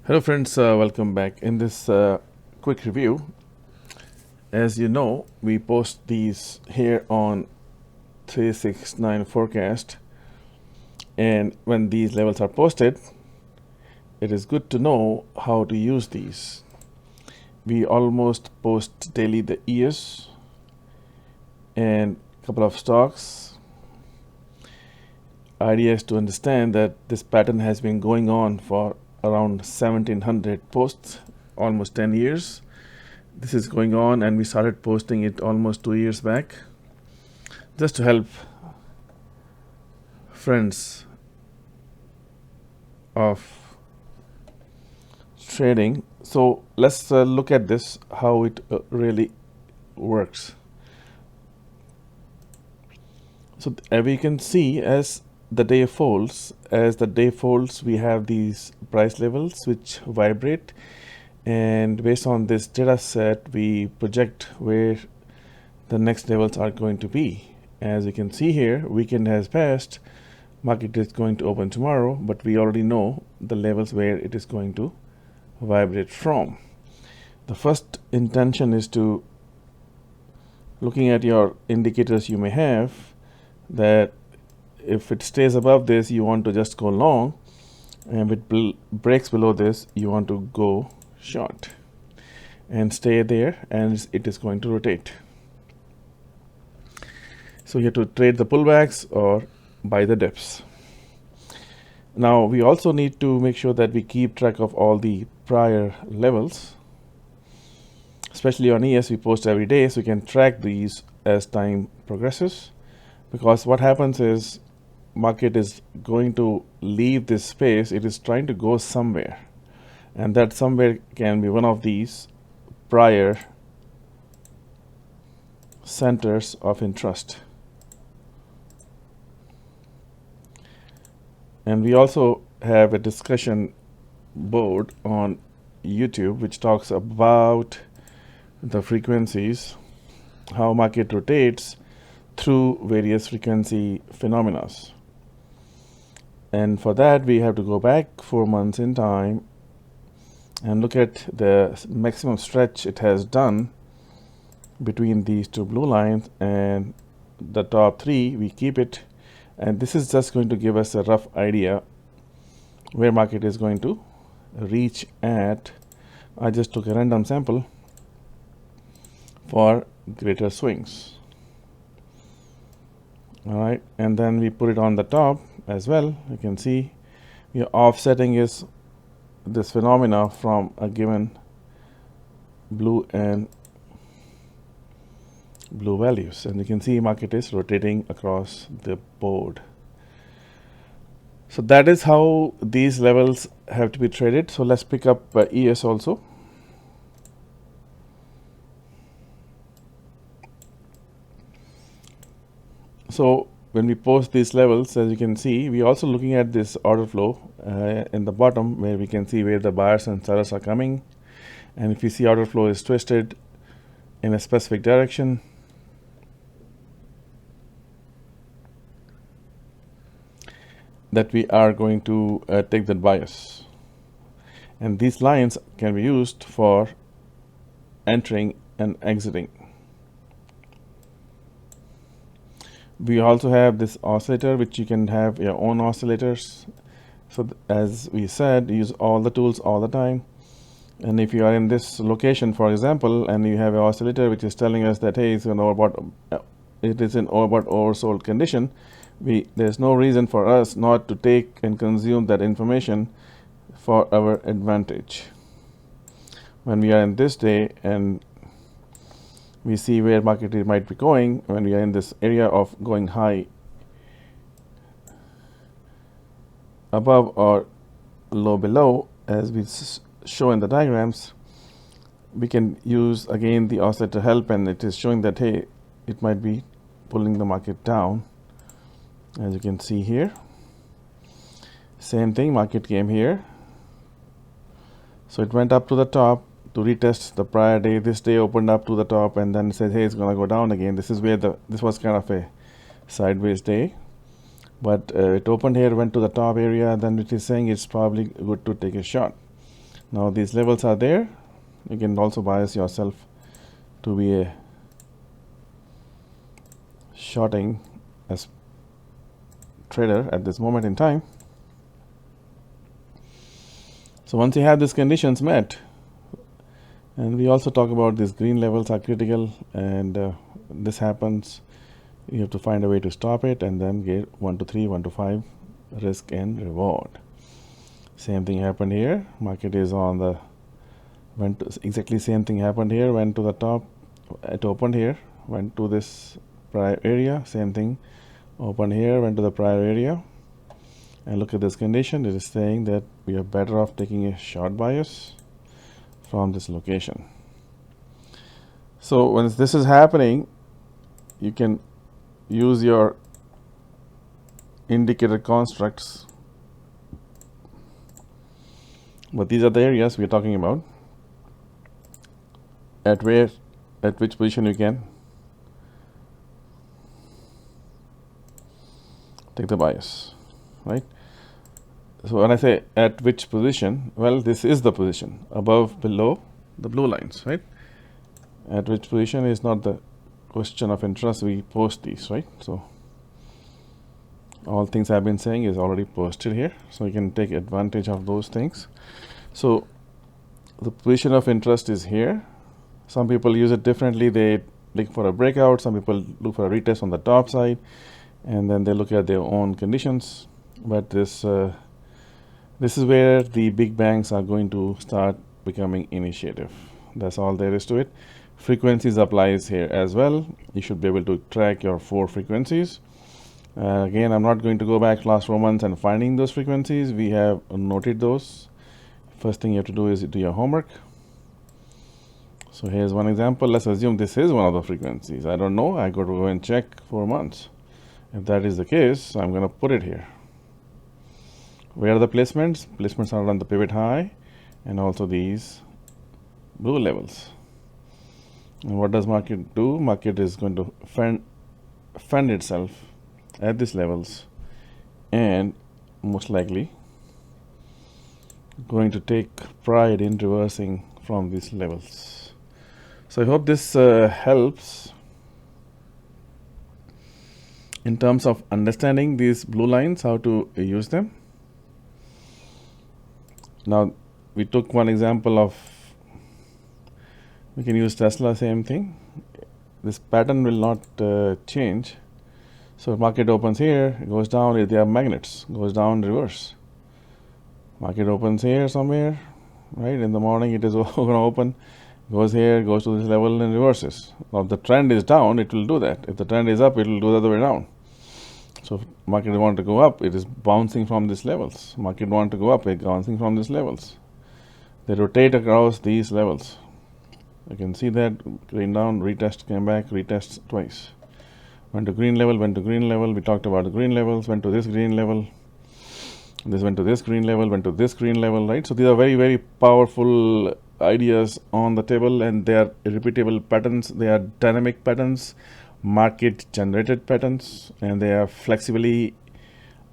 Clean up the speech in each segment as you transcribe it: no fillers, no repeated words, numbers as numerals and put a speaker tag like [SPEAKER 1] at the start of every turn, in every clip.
[SPEAKER 1] Hello friends, welcome back. In this quick review, as you know, we post these here on 369 forecast, and when these levels are posted, it is good to know how to use these. We almost post daily the ES and a couple of stocks. Idea is to understand that this pattern has been going on for around 1700 posts, almost 10 years. This is going on, and we started posting it almost 2 years back, just to help friends of trading. So let's look at this, how it really works. So as we can see, as the day folds, we have these price levels which vibrate, and based on this data set, we project where the next levels are going to be. As you can see here, weekend has passed, market is going to open tomorrow, but we already know the levels where it is going to vibrate from. The first intention is to looking at your indicators you may have, that if it stays above this, you want to just go long, and if it breaks below this, you want to go short and stay there, and it is going to rotate. So you have to trade the pullbacks or buy the dips. Now we also need to make sure that we keep track of all the prior levels, especially on ES. We post every day, so we can track these as time progresses, because what happens is market is going to leave this space. It is trying to go somewhere, and that somewhere can be one of these prior centers of interest. And we also have a discussion board on YouTube which talks about the frequencies, how market rotates through various frequency phenomena. And for that, we have to go back 4 months in time and look at the maximum stretch it has done between these two blue lines, and the top three, we keep it. And this is just going to give us a rough idea where market is going to reach at. I just took a random sample for greater swings. All right, and then we put it on the top as well. You can see we are offsetting is this phenomena from a given blue and blue values, and you can see market is rotating across the board. So that is how these levels have to be traded. So let's pick up ES also. So when we post these levels, as you can see, we also looking at this order flow in the bottom, where we can see where the buyers and sellers are coming. And if you see order flow is twisted in a specific direction, that we are going to take that bias. And these lines can be used for entering and exiting. We also have this oscillator, which you can have your own oscillators. So as we said, use all the tools all the time. And if you are in this location, for example, and you have an oscillator which is telling us that, hey, it's an overbought, it is in overbought oversold condition, there's no reason for us not to take and consume that information for our advantage. When we are in this day and we see where market might be going, when we are in this area of going high above or low below, as we show in the diagrams, we can use again the oscillator help, and it is showing that, hey, it might be pulling the market down. As you can see here, same thing, market came here, so it went up to the top to retest the prior day. This day opened up to the top, and then it says, hey, it's going to go down again. This is where this was kind of a sideways day, but it opened here, went to the top area, then it is saying it's probably good to take a shot. Now these levels are there. You can also bias yourself to be a shorting as trader at this moment in time. So once you have these conditions met, and we also talk about these green levels are critical, and this happens, you have to find a way to stop it and then get 1 to 3, 1 to 5 risk and reward. Same thing happened here. Market is on the went to, exactly same thing happened here, went to the top, it opened here, went to this prior area, same thing, opened here, went to the prior area, and look at this condition. It is saying that we are better off taking a short bias from this location. So once this is happening, you can use your indicator constructs, but these are the areas we are talking about, at which position you can take the bias, right? So when I say at which position, well, this is the position above, below the blue lines, right? At which position is not the question of interest. We post these, right? So all things I've been saying is already posted here, so you can take advantage of those things. So the position of interest is here. Some people use it differently. They look for a breakout. Some people look for a retest on the top side, and then they look at their own conditions. But this is where the big banks are going to start becoming initiative. That's all there is to it. Frequencies applies here as well. You should be able to track your 4 frequencies. Again, I'm not going to go back last 4 months and finding those frequencies. We have noted those. First thing you have to do is do your homework. So here's one example. Let's assume this is one of the frequencies. I don't know. I got to go and check 4 months. If that is the case, I'm going to put it here. Where are the placements? Placements are on the pivot high and also these blue levels. And what does market do? Market is going to fund itself at these levels and most likely going to take pride in reversing from these levels. So I hope this helps in terms of understanding these blue lines, how to use them. Now we took one example of, we can use Tesla, same thing. This pattern will not change. So market opens here, it goes down, they are magnets, goes down, reverse. Market opens here somewhere, right? In the morning it is going to open, goes here, goes to this level and reverses. Now if the trend is down, it will do that. If the trend is up, it will do the other way down. So if market want to go up, it is bouncing from these levels. Market want to go up, it is bouncing from these levels. They rotate across these levels. You can see that going down, retest, came back, retest twice. Went to green level, went to green level. We talked about the green levels, went to this green level. This went to this green level, went to this green level, right? So these are very, very powerful ideas on the table, and they are repeatable patterns. They are dynamic patterns, market generated patterns, and they are flexibly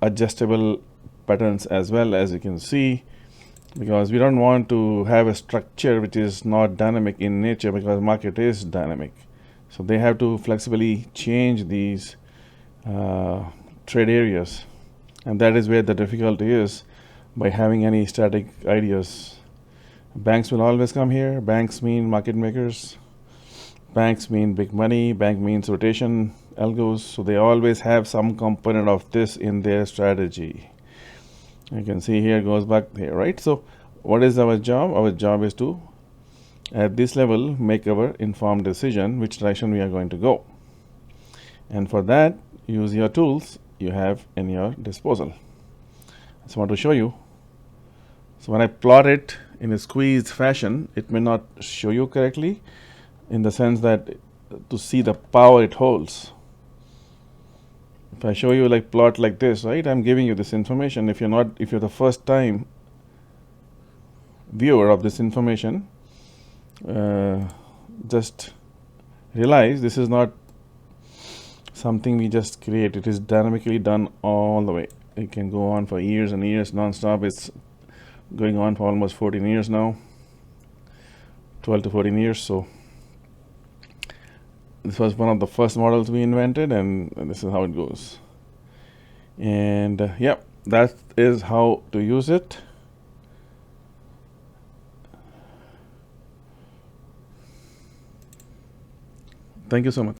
[SPEAKER 1] adjustable patterns as well, as you can see, because we don't want to have a structure which is not dynamic in nature, because market is dynamic. So they have to flexibly change these trade areas, and that is where the difficulty is by having any static ideas. Banks will always come here. Banks mean market makers. Banks mean big money. Bank means rotation algos. So they always have some component of this in their strategy. You can see here goes back here, right? So what is our job? Our job is to, at this level, make our informed decision which direction we are going to go. And for that, use your tools you have in your disposal. I just want to show you. So when I plot it in a squeezed fashion, it may not show you correctly, in the sense that to see the power it holds. If I show you like plot like this, right, I'm giving you this information. If you're the first time viewer of this information, just realize this is not something we just create. It is dynamically done all the way. It can go on for years and years non-stop. It's going on for almost 14 years now, 12 to 14 years. So this was one of the first models we invented, and this is how it goes. And yeah, that is how to use it. Thank you so much.